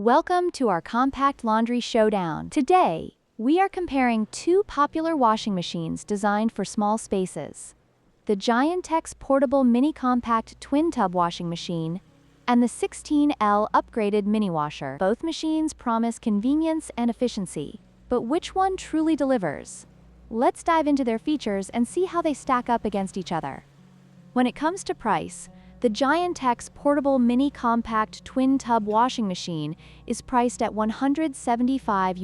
Welcome to our compact laundry showdown. Today, we are comparing two popular washing machines designed for small spaces: the Giantex portable mini compact twin tub washing machine and the 16L upgraded mini washer. Both machines promise convenience and efficiency, but which one truly delivers? Let's dive into their features and see how they stack up against each other. When it comes to price, the Giantex portable mini compact twin tub washing machine is priced at $175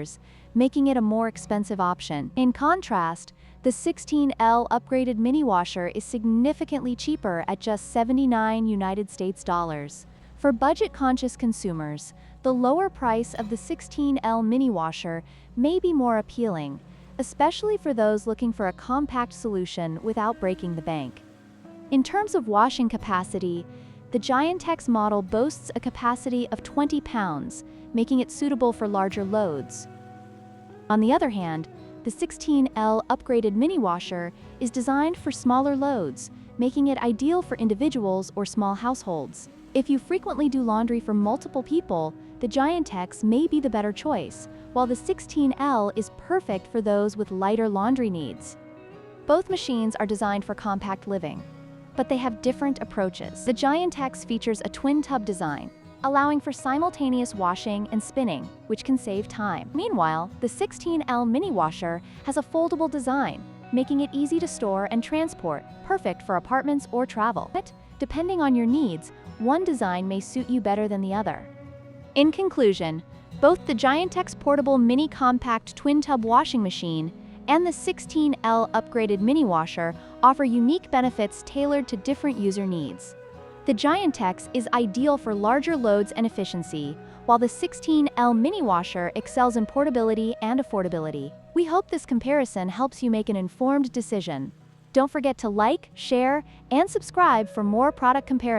US, making it a more expensive option. In contrast, the 16L upgraded mini washer is significantly cheaper at just $79 US. For budget-conscious consumers, the lower price of the 16L mini washer may be more appealing, especially for those looking for a compact solution without breaking the bank. In terms of washing capacity, the Giantex model boasts a capacity of 20 pounds, making it suitable for larger loads. On the other hand, the 16L upgraded mini washer is designed for smaller loads, making it ideal for individuals or small households. If you frequently do laundry for multiple people, the Giantex may be the better choice, while the 16L is perfect for those with lighter laundry needs. Both machines are designed for compact living, but they have different approaches. The Giantex features a twin tub design, allowing for simultaneous washing and spinning, which can save time. Meanwhile, the 16L mini washer has a foldable design, making it easy to store and transport, perfect for apartments or travel. But depending on your needs, one design may suit you better than the other. In conclusion, both the Giantex portable mini compact twin tub washing machine and the 16L upgraded mini washer offer unique benefits tailored to different user needs. The Giantex is ideal for larger loads and efficiency, while the 16L mini washer excels in portability and affordability. We hope this comparison helps you make an informed decision. Don't forget to like, share, and subscribe for more product comparisons.